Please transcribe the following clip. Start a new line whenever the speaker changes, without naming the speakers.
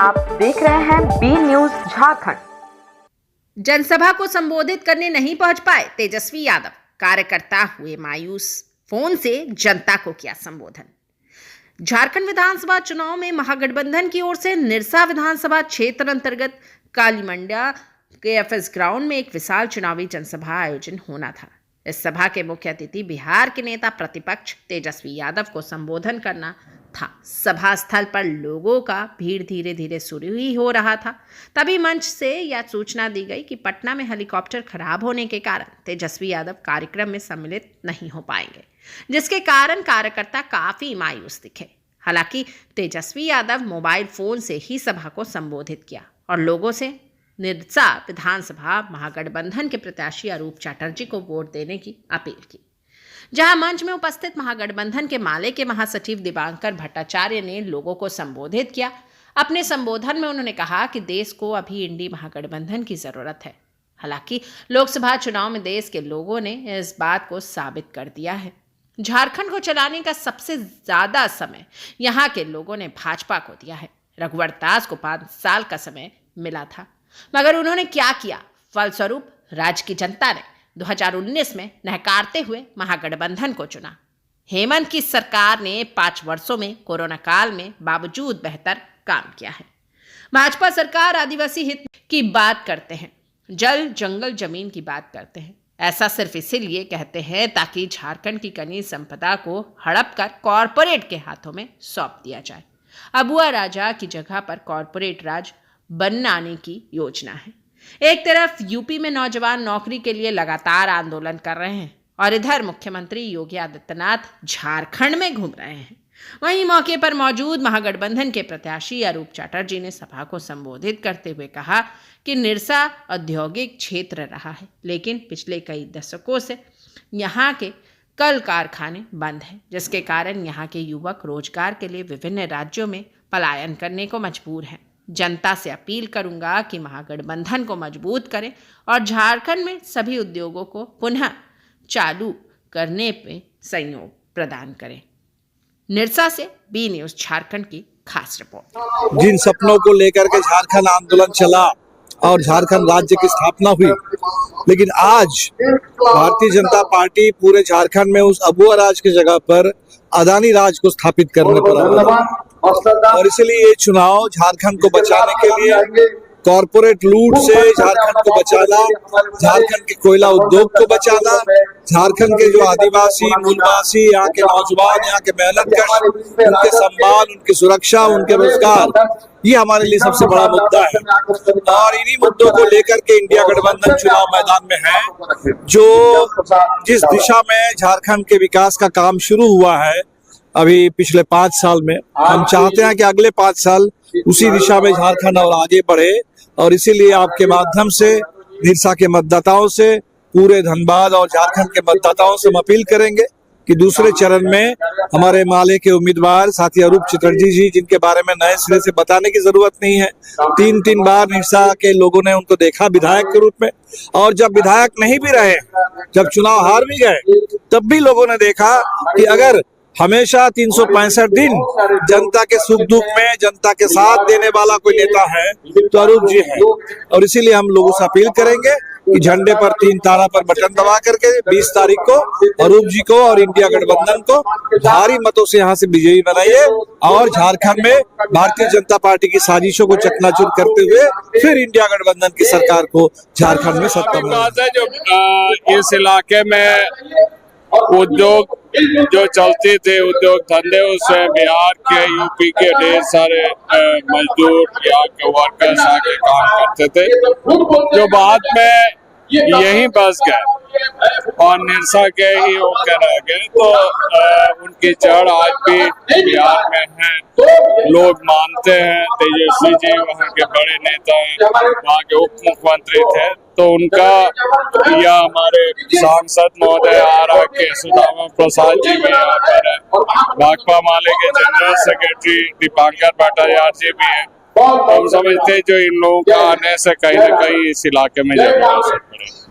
आप देख रहे हैं बी न्यूज झारखंड।
जनसभा को संबोधित करने नहीं पहुंच पाए तेजस्वी यादव, कार्यकर्ता हुए मायूस, फोन से जनता को किया संबोधन। झारखंड विधानसभा चुनाव में महागठबंधन की ओर से निरसा विधानसभा क्षेत्र अंतर्गत कालीमंडा के एफएस ग्राउंड में एक विशाल चुनावी जनसभा आयोजन होना था। इस सभा के मुख्य अतिथि बिहार के नेता प्रतिपक्ष तेजस्वी यादव को संबोधन करना था। सभा स्थल पर लोगों का भीड़ धीरे धीरे शुरू ही हो रहा था। तभी मंच से यह सूचना दी गई कि पटना में हेलीकॉप्टर खराब होने के कारण तेजस्वी यादव कार्यक्रम में सम्मिलित नहीं हो पाएंगे, जिसके कारण कार्यकर्ता काफी मायूस दिखे। हालांकि तेजस्वी यादव मोबाइल फोन से ही सभा को संबोधित किया और लोगों से निरसा विधानसभा महागठबंधन के प्रत्याशी अरूप चटर्जी को वोट देने की अपील की। जहां मंच में उपस्थित महागठबंधन के माले के महासचिव दिवांकर भट्टाचार्य ने लोगों को संबोधित किया। अपने संबोधन में उन्होंने कहा कि देश को अभी इंडी महागठबंधन की जरूरत है। हालांकि लोकसभा चुनाव में देश के लोगों ने इस बात को साबित कर दिया है। झारखंड को चलाने का सबसे ज्यादा समय यहाँ के लोगों ने भाजपा को दिया है। रघुवर दास को 5 साल का समय मिला था, मगर उन्होंने क्या किया? फलस्वरूप राज्य की जनता ने 2019 में नहकारते हुए महागठबंधन को चुना। हेमंत की सरकार ने 5 वर्षों में कोरोना काल में बावजूद बेहतर काम किया है। भाजपा सरकार आदिवासी हित की बात करते हैं, जल जंगल जमीन की बात करते हैं। ऐसा सिर्फ इसीलिए कहते हैं ताकि झारखंड की खनिज संपदा को हड़प कर कॉरपोरेट के हाथों में सौंप दिया जाए। अबुआ राजा की जगह पर कॉरपोरेट राज बनाने की योजना है। एक तरफ यूपी में नौजवान नौकरी के लिए लगातार आंदोलन कर रहे हैं और इधर मुख्यमंत्री योगी आदित्यनाथ झारखंड में घूम रहे हैं। वहीं मौके पर मौजूद महागठबंधन के प्रत्याशी अरूप चटर्जी ने सभा को संबोधित करते हुए कहा कि निरसा औद्योगिक क्षेत्र रहा है, लेकिन पिछले कई दशकों से यहाँ के कल कारखाने बंद हैं, जिसके कारण यहाँ के युवक रोजगार के लिए विभिन्न राज्यों में पलायन करने को मजबूर हैं। जनता से अपील करूंगा कि महागठबंधन को मजबूत करें और झारखंड में सभी उद्योगों को पुनः चालू करने पे सहयोग प्रदान करें। निरसा से बी न्यूज झारखंड की खास रिपोर्ट।
जिन सपनों को लेकर के झारखंड आंदोलन चला और झारखंड राज्य की स्थापना हुई, लेकिन आज भारतीय जनता पार्टी पूरे झारखंड में उस अबुआ राज की जगह पर अदानी राज को स्थापित करने पर और इसलिए ये चुनाव झारखंड को बचाने के लिए, कॉरपोरेट लूट से झारखंड को बचाना, झारखंड के कोयला उद्योग को बचाना, झारखंड के जो आदिवासी मूलवासी, यहाँ के नौजवान, यहाँ के मेहनतकश, उनके सम्मान, उनकी सुरक्षा, उनके रोजगार, ये हमारे लिए सबसे बड़ा मुद्दा है। और इन्हीं मुद्दों को लेकर के इंडिया गठबंधन चुनाव मैदान में है। जो जिस दिशा में झारखंड के विकास का काम शुरू हुआ है अभी पिछले 5 साल में, हम चाहते हैं कि अगले 5 साल उसी दिशा में झारखंड और आगे बढ़े। और इसीलिए आपके माध्यम से निरसा के मतदाताओं से, पूरे धनबाद और झारखंड के मतदाताओं से हम अपील करेंगे कि दूसरे चरण में हमारे माले के उम्मीदवार साथी अरूप चटर्जी जी, जिनके बारे में नए सिरे से बताने की जरूरत नहीं है, 3 बार निरसा के लोगों ने उनको देखा विधायक के रूप में, और जब विधायक नहीं भी रहे, जब चुनाव हार भी गए, तब भी लोगों ने देखा कि अगर हमेशा 365 दिन जनता के सुख दुख में जनता के साथ देने वाला कोई नेता है तो अरूप जी है। और इसीलिए हम लोगों से अपील करेंगे कि झंडे पर 3 तारा पर बटन दबा करके 20 तारीख को अरूप जी को और इंडिया गठबंधन को भारी मतों से यहाँ से विजयी बनाइए और झारखंड में भारतीय जनता पार्टी की साजिशों को चकनाचूर करते हुए फिर इंडिया गठबंधन की सरकार को झारखंड में सत्ता में।
जो इस इलाके में उद्योग जो चलते थे, उद्योग धंधे, उसमें बिहार के, यूपी के ढेर सारे मजदूर यहाँ के वर्कर्स आके काम करते थे, जो बाद में यहीं बस गए और निरसा के ही होकर रह गए। तो उनकी जड़ आज भी बिहार में है। लोग मानते हैं तेजस्वी जी वहाँ के बड़े नेता हैं, वहाँ के उप मुख्यमंत्री थे, तो उनका या हमारे सांसद महोदय आरा के सुदामा प्रसाद जी भी यहाँ पर है, भाकपा माले के जनरल सेक्रेटरी दिवांकर भट्टाचार्य जी भी है। हम समझते जो इन लोगों का आने से कहीं न कहीं इस इलाके में जरूर असर पड़ेगा।